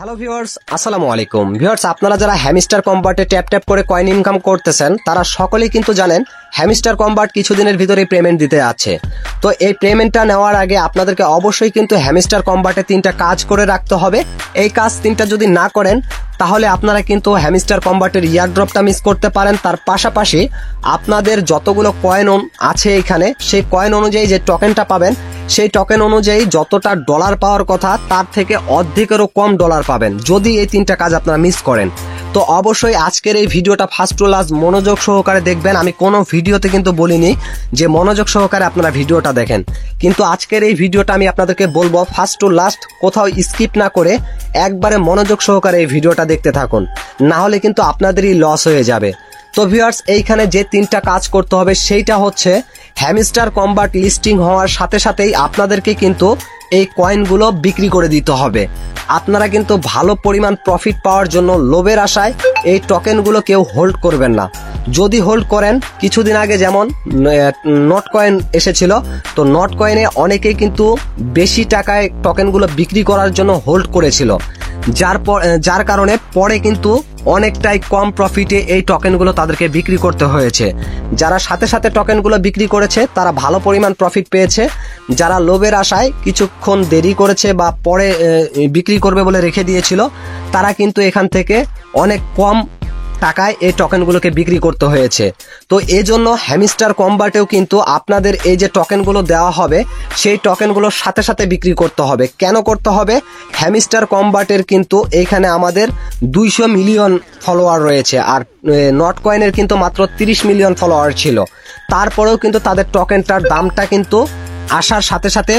Hello viewers, আসসালামু আলাইকুম। Viewers, আপনারা যারা হ্যামস্টার কম্বাটে ট্যাপ ট্যাপ করে কয়েন ইনকাম করতেছেন তারা সকলেই কিন্তু জানেন হ্যামস্টার কম্বাট কিছুদিনের ভিতরে পেমেন্ট দিতে আছে। তো এই পেমেন্টটা নেওয়ার আগে আপনাদেরকে অবশ্যই কিন্তু হ্যামস্টার কম্বাটে 3টা কাজ করে রাখতে হবে। এই কাজ 3টা যদি না করেন তাহলে আপনারা কিন্তু হ্যামস্টার কম্বাটের ইয়ারড্রপটা মিস করতে পারেন। তার পাশাপাশি আপনাদের যতগুলো কয়েন আছে এখানে, সেই কয়েন অনুযায়ী যে টোকেনটা পাবেন সেই টোকেন অনুযায়ী যতটা ডলার পাওয়ার কথা তার থেকে অর্ধেকেরও কম ডলার পাবেন যদি এই 3টা কাজ আপনারা মিস করেন। তো অবশ্যই আজকের এই ভিডিওটা ফার্স্ট টু লাস্ট মনোযোগ সহকারে দেখবেন। আমি কোনো ভিডিওতে কিন্তু বলিনি যে মনোযোগ সহকারে আপনারা ভিডিওটা দেখেন, কিন্তু আজকের এই ভিডিওটা আমি আপনাদেরকে বলবো ফার্স্ট টু লাস্ট কোথাও স্কিপ না করে একবারে মনোযোগ সহকারে এই ভিডিওটা দেখতে থাকুন, না হলে কিন্তু আপনাদেরই লস হয়ে যাবে। তো ভিউয়ার্স, এইখানে যে 3টা কাজ করতে হবে সেইটা হচ্ছে হ্যামস্টার কম্বাট লিস্টিং হওয়ার সাথে সাথেই আপনাদেরকে কিন্তু এই কয়েনগুলো বিক্রি করে দিতে হবে। আপনারা কিন্তু ভালো পরিমাণ প্রফিট পাওয়ার জন্য লোভের আশায় এই টোকেনগুলো কেউ হোল্ড করবেন না। যদি হোল্ড করেন, কিছুদিন আগে যেমন নট কয়েন এসেছিল, তো নট কয়েনে অনেকেই কিন্তু বেশি টাকায় টোকেনগুলো বিক্রি করার জন্য হোল্ড করেছিল, যার কারণে পরে কিন্তু অনেকটাই কম প্রফিটে এই টোকেনগুলো তাদেরকে বিক্রি করতে হয়েছে। যারা সাথে সাথে টোকেনগুলো বিক্রি করেছে তারা ভালো পরিমাণ প্রফিট পেয়েছে। যারা লোভের আশায় কিছুক্ষণ দেরি করেছে বা পরে বিক্রি করবে বলে রেখে দিয়েছিল তারা কিন্তু এখান থেকে অনেক কম টাকায় এই টোকেনগুলোকে বিক্রি করতে হয়েছে। তো এজন্য হ্যামস্টার কম্বাটেও কিন্তু আপনাদের এই যে টোকেনগুলো দেওয়া হবে সেই টোকেনগুলোর সাথে সাথে বিক্রি করতে হবে। কেন করতে হবে? হ্যামস্টার কম্বাটের কিন্তু এইখানে আমাদের 200 মিলিয়ন ফলোয়ার রয়েছে, আর নট কয়েনের কিন্তু মাত্র 30 মিলিয়ন ফলোয়ার ছিল। তারপরেও কিন্তু তাদের টোকেনটার দামটা কিন্তু আসার সাথে সাথে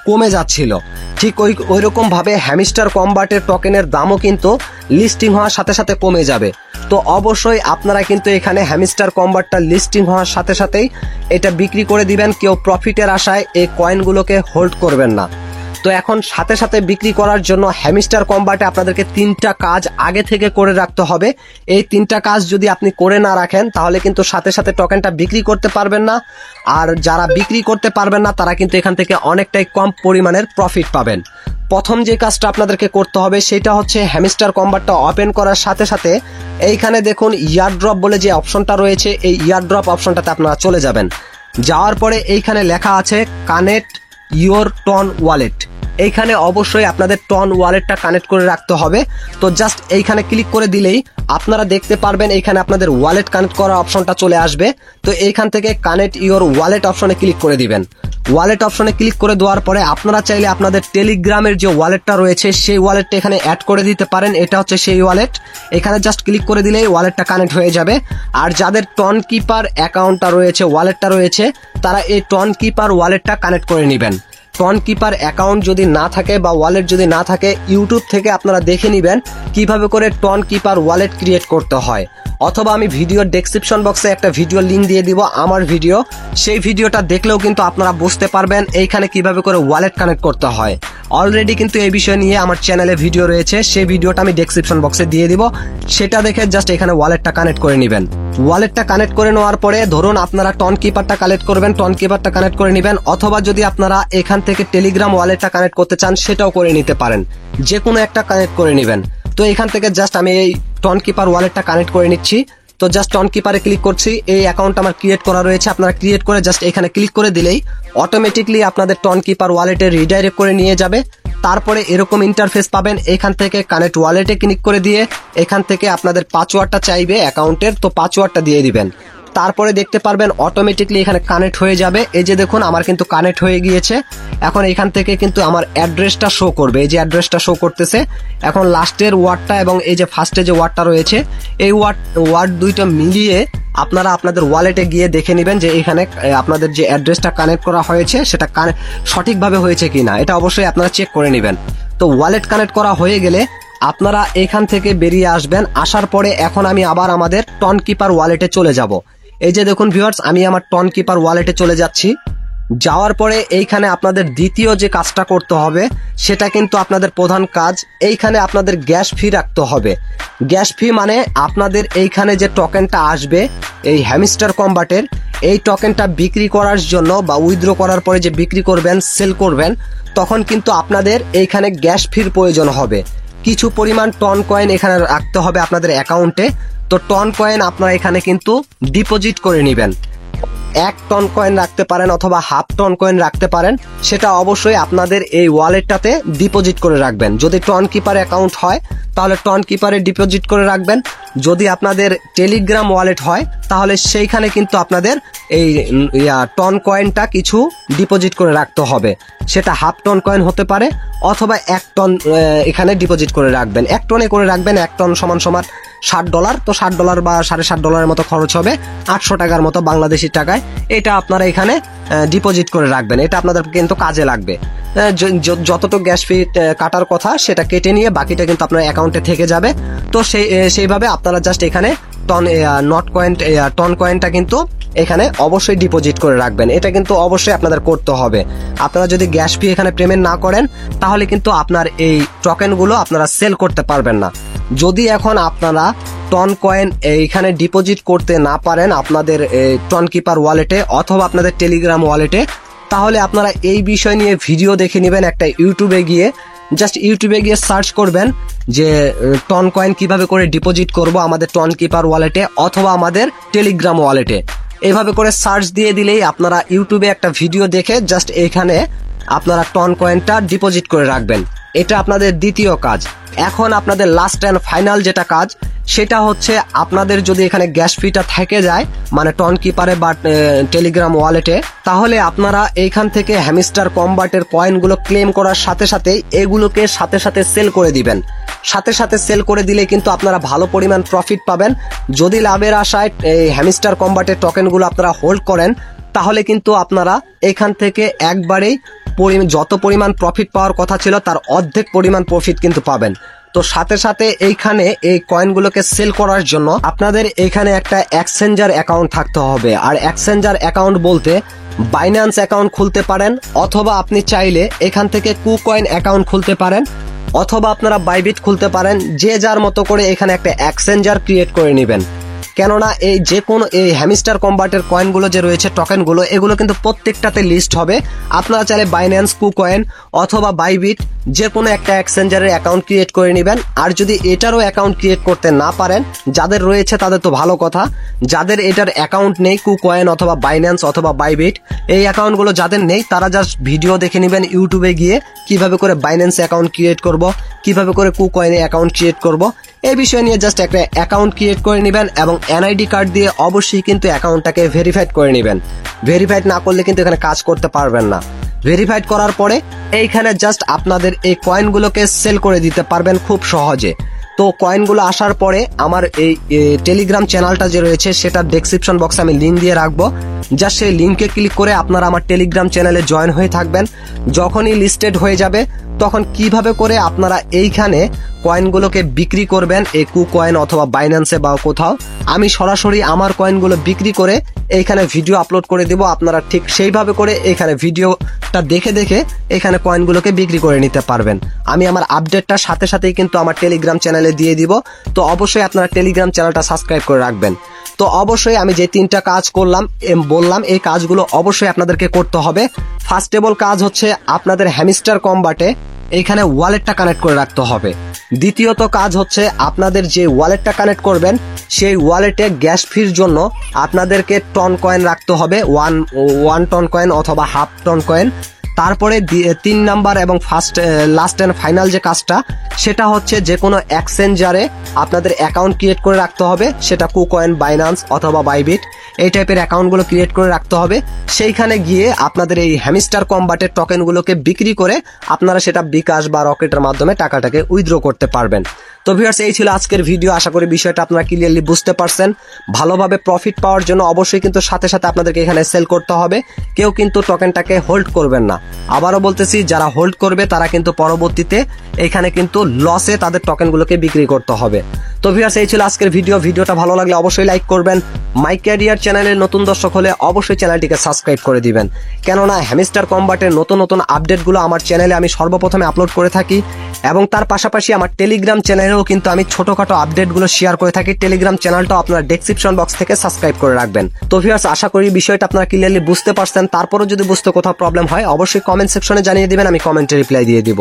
কমে যাচ্ছিল। ঠিক ওই রকম ভাবে হ্যামস্টার কম্বাটের টোকেনের দামও কিন্তু লিস্টিং হওয়ার সাথে সাথে কমে যাবে। তো অবশ্যই আপনারা কিন্তু এখানে হ্যামস্টার কম্বাটটা লিস্টিং হওয়ার সাথে সাথেই এটা বিক্রি করে দিবেন। কেউ প্রফিটের আশায় এই কয়েনগুলোকে হোল্ড করবেন না। তো এখন সাথে সাথে বিক্রি করার জন্য হ্যামস্টার কম্বাটে আপনাদেরকে 3টা কাজ আগে থেকে করে রাখতে হবে। এই 3টা কাজ যদি আপনি করে না রাখেন তাহলে কিন্তু সাথে সাথে টোকেনটা বিক্রি করতে পারবেন না, আর যারা বিক্রি করতে পারবেন না তারা কিন্তু এখান থেকে অনেকটাই কম পরিমাণের প্রফিট পাবেন। প্রথম যে কাজটা আপনাদেরকে করতে হবে সেটা হচ্ছে হ্যামস্টার কম্বাটটা ওপেন করার সাথে সাথে এইখানে দেখুন ইয়ারড্রপ বলে যে অপশনটা রয়েছে, এই ইয়ারড্রপ অপশনটাতে আপনারা চলে যাবেন। যাওয়ার পরে এইখানে লেখা আছে কানেক্ট ইওর টন ওয়ালেট। এইখানে অবশ্যই আপনাদের টন ওয়ালেটটা কানেক্ট করে রাখতে হবে। তো জাস্ট এইখানে ক্লিক করে দিলেই আপনারা দেখতে পারবেন এইখানে আপনাদের ওয়ালেট কানেক্ট করা অপশনটা চলে আসবে। তো এইখান থেকে কানেক্ট ইওর ওয়ালেট অপশনে ক্লিক করে দিবেন। ওয়ালেট অপশনে ক্লিক করে দেওয়ার পরে আপনারা চাইলে আপনাদের টেলিগ্রামের যে ওয়ালেটটা রয়েছে সেই ওয়ালেটটা এখানে অ্যাড করে দিতে পারেন। এটা হচ্ছে সেই ওয়ালেট। এখানে জাস্ট ক্লিক করে দিলেই ওয়ালেটটা কানেক্ট হয়ে যাবে। আর যাদের টন কিপার অ্যাকাউন্টটা রয়েছে, ওয়ালেটটা রয়েছে, তারা এই টন কিপার ওয়ালেটটা কানেক্ট করে নেবেন। টন কিপার অ্যাকাউন্ট যদি না থাকে বা ওয়ালেট যদি না থাকে, ইউটিউব থেকে আপনারা দেখে নেবেন কিভাবে করে টন কিপার ওয়ালেট ক্রিয়েট করতে হয়, অথবা আমি ভিডিওর ডেসক্রিপশন বক্সে একটা ভিডিও লিঙ্ক দিয়ে দিব আমার ভিডিও, সেই ভিডিওটা দেখলেও কিন্তু আপনারা বুঝতে পারবেন এইখানে কিভাবে করে ওয়ালেট কানেক্ট করতে হয়। অলরেডি কিন্তু এই বিষয় নিয়ে আমার চ্যানেলে ভিডিও রয়েছে, সেই ভিডিওটা আমি ডেসক্রিপশন বক্সে দিয়ে দিব, সেটা দেখে জাস্ট এখানে ওয়ালেটটা কানেক্ট করে নেবেন। ওয়ালেটটা কানেক্ট করে নেওয়ার পরে ধরুন আপনারা টন কিপারটা কালেক্ট করবেন, টন কিপারটা কানেক্ট করে নেবেন, অথবা যদি আপনারা এখান থেকে টেলিগ্রাম ওয়ালেটটা কানেক্ট করতে চান সেটাও করে নিতে পারেন, যে কোনো একটা কানেক্ট করে নেবেন। তো এখান থেকে জাস্ট আমি এই টন কিপার ওয়ালেটটা কানেক্ট করে নিচ্ছি। তো জাস্ট টন কিপারে ক্লিক করছি, এই অ্যাকাউন্ট আমার ক্রিয়েট করা রয়েছে। আপনারা ক্রিয়েট করে জাস্ট এখানে ক্লিক করে দিলেই অটোমেটিকলি আপনাদের টন কিপার ওয়ালেটে রিডাইরেক্ট করে নিয়ে যাবে। তারপরে এরকম ইন্টারফেস পাবেন। এখান থেকে কানেক্ট ওয়ালেটে ক্লিক করে দিয়ে এখান থেকে আপনাদের পাসওয়ার্ডটা চাইবে অ্যাকাউন্টের, তো পাসওয়ার্ডটা দিয়ে দিবেন। তারপরে দেখতে পারবেন অটোমেটিকলি এখানে কানেক্ট হয়ে যাবে। এই যে দেখুন আমার কিন্তু কানেক্ট হয়ে গিয়েছে। এখন এখান থেকে কিন্তু আমার অ্যাড্রেসটা শো করবে, এই যে অ্যাড্রেসটা শো করতেছে। এখন লাস্টের ওয়ার্ডটা এবং এই যে ফার্স্টে যে ওয়ার্ডটা রয়েছে এই ওয়ার্ড দুইটা মিলিয়ে আপনারা আপনাদের ওয়ালেটে গিয়ে দেখে নেবেন যে এখানে আপনাদের যে অ্যাড্রেসটা কানেক্ট করা হয়েছে সেটা সঠিকভাবে হয়েছে কিনা, এটা অবশ্যই আপনারা চেক করে নেবেন। তো ওয়ালেট কানেক্ট করা হয়ে গেলে আপনারা এখান থেকে বেরিয়ে আসবেন। আসার পরে এখন আমি আবার আমাদের টন কিপার ওয়ালেটে চলে যাব। এই যে দেখুন ভিউয়ার্স, আমি আমার টন কিপার ওয়ালেটে চলে যাচ্ছি। যাওয়ার পরে এইখানে আপনাদের দ্বিতীয় যে কাজটা করতে হবে সেটা কিন্তু আপনাদের প্রধান কাজ। এইখানে আপনাদের গ্যাস ফি রাখতে হবে। গ্যাস ফি মানে আপনাদের এইখানে যে টোকেনটা আসবে এই হ্যামস্টার কম্বাটের, এই টোকেনটা বিক্রি করার জন্য বা উইথড্র করার পরে যে বিক্রি করবেন, সেল করবেন, তখন কিন্তু আপনাদের এইখানে গ্যাস ফির প্রয়োজন হবে। কিছু পরিমাণ টন কয়েন এখানে রাখতে হবে আপনাদের অ্যাকাউন্টে। তো টন কয়েন আপনারা এখানে কিন্তু ডিপোজিট করে নেবেন। 1 টন কয়েন রাখতে পারেন অথবা হাফ টন কয়েন রাখতে পারেন, সেটা অবশ্যই আপনাদের এই ওয়ালেটটাতে ডিপোজিট করে রাখবেন। যদি টন কিপার অ্যাকাউন্ট হয় তাহলে টন কিপারে ডিপোজিট করে রাখবেন। যদি আপনাদের টেলিগ্রাম ওয়ালেট হয় তাহলে সেইখানে কিন্তু আপনাদের এই টন কয়েনটা কিছু ডিপোজিট করে রাখতে হবে। সেটা হাফ টন কয়েন হতে পারে অথবা 1 টন এখানে ডিপোজিট করে রাখবেন। 1 টনে করে রাখবেন। 1 টন সমান সমান $60। তো $60 বা $60.5 মতো খরচ হবে, 800 টাকার মতো বাংলাদেশি টাকায়। এটা আপনারা এখানে ডিপোজিট করে রাখবেন। এটা আপনাদের কিন্তু কাজে লাগবে। যতটুকু গ্যাস ফি কাটার কথা সেটা কেটে নিয়ে বাকিটা কিন্তু আপনার অ্যাকাউন্টে থেকে যাবে। তো সেইভাবে আপনারা জাস্ট এখানে টন কয়েনটা কিন্তু এখানে অবশ্যই ডিপোজিট করে রাখবেন। এটা কিন্তু অবশ্যই আপনাদের করতে হবে। আপনারা যদি গ্যাস ফি এখানে পেমেন্ট না করেন তাহলে কিন্তু আপনার এই টোকেনগুলো আপনারা সেল করতে পারবেন না। যদি এখন আপনারা টন কয়েন এইখানে ডিপোজিট করতে না পারেন আপনাদের টন কিপার ওয়ালেটে অথবা আপনাদের টেলিগ্রাম ওয়ালেটে, তাহলে আপনারা এই বিষয় নিয়ে ভিডিও দেখে নেবেন। একটা ইউটিউবে গিয়ে সার্চ করবেন যে টন কয়েন কিভাবে করে ডিপোজিট করব আমাদের টন কিপার ওয়ালেটে অথবা আমাদের টেলিগ্রাম ওয়ালেটে। এইভাবে করে সার্চ দিয়ে দিলেই আপনারা ইউটিউবে একটা ভিডিও দেখে জাস্ট এখানে আপনারা টন কয়েনটা ডিপোজিট করে রাখবেন। এটা আপনাদের দ্বিতীয় কাজ। এখন আপনাদের লাস্ট অ্যান্ড ফাইনাল যেটা কাজ সেটা হচ্ছে আপনাদের যদি এখানে গ্যাস ফিটা থেকে যায় মানে টন কিপারে বা টেলিগ্রাম ওয়ালেটে, তাহলে আপনারা এইখান থেকে হ্যামস্টার কম্বাটের কয়েনগুলো ক্লেম করার সাথে সাথেই এগুলোকে সাথে সাথে সেল করে দিবেন। সাথে সাথে সেল করে দিলে কিন্তু আপনারা ভালো পরিমাণ প্রফিট পাবেন। যদি লাভের আশায় এই হ্যামস্টার কম্বাটের টোকেনগুলো আপনারা হোল্ড করেন তাহলে কিন্তু আপনারা এখান থেকে একবারেই যত পরিমাণ প্রফিট পাওয়ার কথা ছিল তার অর্ধেক পরিমাণ প্রফিট কিন্তু পাবেন। তো সাথে সাথে এইখানে এই কয়েনগুলোকে সেল করার জন্য আপনাদের এখানে একটা এক্সচেঞ্জার অ্যাকাউন্ট থাকতে হবে। আর এক্সচেঞ্জার অ্যাকাউন্ট বলতে বাইন্যান্স অ্যাকাউন্ট খুলতে পারেন অথবা আপনি চাইলে এখান থেকে কুকয়েন অ্যাকাউন্ট খুলতে পারেন অথবা আপনারা বাইবিট খুলতে পারেন। যে যার মতো করে এখানে একটা এক্সচেঞ্জার ক্রিয়েট করে নেবেন। কেননা এই যে কোনো এই হ্যামস্টার কম্বাটের কয়েনগুলো যে রয়েছে টোকেনগুলো এগুলো কিন্তু প্রত্যেকটাতে লিস্ট হবে। আপনারা চাইলে বাইন্যান্স, কুকয়েন অথবা বাইবিট যে কোনো একটা এক্সচেঞ্জারের অ্যাকাউন্ট ক্রিয়েট করে নেবেন। আর যদি এটারও অ্যাকাউন্ট ক্রিয়েট করতে না পারেন, যাদের রয়েছে তাদের তো ভালো কথা, যাদের এটার অ্যাকাউন্ট নেই কুকয়েন অথবা বাইন্যান্স অথবা বাইবিট এই অ্যাকাউন্টগুলো যাদের নেই তারা জাস্ট ভিডিও দেখে নেবেন ইউটিউবে গিয়ে কিভাবে করে বাইন্যান্স অ্যাকাউন্ট ক্রিয়েট করব, কিভাবে করে কুকয়েনে অ্যাকাউন্ট ক্রিয়েট করব, এই বিষয় নিয়ে জাস্ট একটা অ্যাকাউন্ট ক্রিয়েট করে নেবেন এবং এনআইডি কার্ড দিয়ে অবশ্যই কিন্তু অ্যাকাউন্টটাকে ভেরিফাইড করে নেবেন। ভেরিফাইড না করলে কিন্তু এখানে কাজ করতে পারবেন না। ভেরিফাইড করার পরে এইখানে জাস্ট আপনাদের এই কয়েনগুলোকে সেল করে দিতে পারবেন খুব সহজে। তো কয়েনগুলো আসার পরে আমার এই টেলিগ্রাম চ্যানেলটা যে রয়েছে সেটা ডেসক্রিপশন বক্সে আমি লিঙ্ক দিয়ে রাখবো। জাস্ট সেই লিঙ্কে ক্লিক করে আপনারা আমার টেলিগ্রাম চ্যানেলে জয়েন হয়ে থাকবেন। যখনই লিস্টেড হয়ে যাবে তখন কিভাবে করে আপনারা এইখানে কয়েনগুলোকে বিক্রি করবেন এই কুকয়েন অথবা বাইন্যান্সে বা কোথাও, আমি সরাসরি আমার কয়েনগুলো বিক্রি করে এইখানে ভিডিও আপলোড করে দেব। আপনারা ঠিক সেইভাবে করে এখানে ভিডিওটা দেখে দেখে এখানে কয়েনগুলোকে বিক্রি করে নিতে পারবেন। আমি আমার আপডেটটা সাথে সাথেই কিন্তু আমার টেলিগ্রাম চ্যানেলে দিয়ে দিব। তো অবশ্যই আপনারা টেলিগ্রাম চ্যানেলটা সাবস্ক্রাইব করে রাখবেন। তো অবশ্যই আমি যে 3টা কাজ বললাম এই কাজগুলো অবশ্যই আপনাদেরকে করতে হবে। ফার্স্টেবল কাজ হচ্ছে আপনাদের হ্যামস্টার কম্বাটে এইখানে ওয়ালেটটা কানেক্ট করে রাখতে হবে। দ্বিতীয়ত কাজ হচ্ছে আপনাদের যে ওয়ালেটটা কানেক্ট করবেন সেই ওয়ালেটে গ্যাস ফির জন্য আপনাদেরকে টন কয়েন রাখতে হবে, ওয়ান টন কয়েন অথবা হাফ টন কয়েন। তারপরে 3 নাম্বার এবং লাস্ট এন্ড ফাইনাল যে কাজটা সেটা হচ্ছে যে কোনো এক্সচেঞ্জারে আপনাদের অ্যাকাউন্ট ক্রিয়েট করে রাখতে হবে। সেটা কুকয়েন, বাইন্যান্স অথবা বাইবিট এই টাইপের অ্যাকাউন্টগুলো ক্রিয়েট করে রাখতে হবে। সেইখানে গিয়ে আপনাদের এই হ্যামস্টার কম্বাটের টোকেনগুলোকে বিক্রি করে আপনারা সেটা বিকাশ বা রকেটের মাধ্যমে টাকাটাকে উইথড্র করতে পারবেন। তো ভিউয়ার্স, এই ছিল আজকের ভিডিও। আশা করি বিষয়টা আপনারা ক্লিয়ারলি বুঝতে পারছেন। ভালোভাবে প্রফিট পাওয়ার জন্য অবশ্যই কিন্তু সাথে সাথে আপনাদেরকে এখানে সেল করতে হবে। কেউ কিন্তু টোকেনটাকে হোল্ড করবেন না। আবারও বলতেছি, যারা হোল্ড করবে তারা কিন্তু পরবর্তীতে এখানে কিন্তু লসে তাদের টোকেনগুলোকে বিক্রি করতে হবে। তো ভিউয়ার্স, এই ছিল আজকের ভিডিওটা ভালো লাগলে অবশ্যই লাইক করবেন। মাই ক্যারিয়ার চ্যানেলের নতুন দর্শক হলে অবশ্যই চ্যানেলটিকে সাবস্ক্রাইব করে দিবেন। কেননা হ্যামস্টার কম্বাটের নতুন আপডেটগুলো আমার চ্যানেলে আমি সর্বপ্রথমে আপলোড করে থাকি এবং তার পাশাপাশি আমার টেলিগ্রাম চ্যানেল বাইরেও কিন্তু আমি ছোটখাটো আপডেটগুলো শেয়ার করে থাকি। টেলিগ্রাম চ্যানেলটাও আপনারা ডেসক্রিপশন বক্স থেকে সাবস্ক্রাইব করে রাখবেন। তো ভিউয়ার্স, আশা করি বিষয়টা আপনারা ক্লিয়ারলি বুঝতে পারছেন। তারপরও যদি বুঝতে কোথাও প্রবলেম হয় অবশ্যই কমেন্ট সেকশনে জানিয়ে দিবেন, আমি কমেন্টে রিপ্লাই দিয়ে দিব।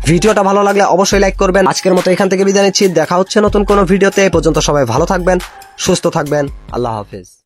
ভিডিওটা ভালো লাগলে অবশ্যই লাইক করবেন। আজকের মতো এখান থেকে বিদায় নিচ্ছি, দেখা হচ্ছে নতুন কোনো ভিডিওতে। এ পর্যন্ত সবাই ভালো থাকবেন, সুস্থ থাকবেন, আল্লাহ হাফেজ।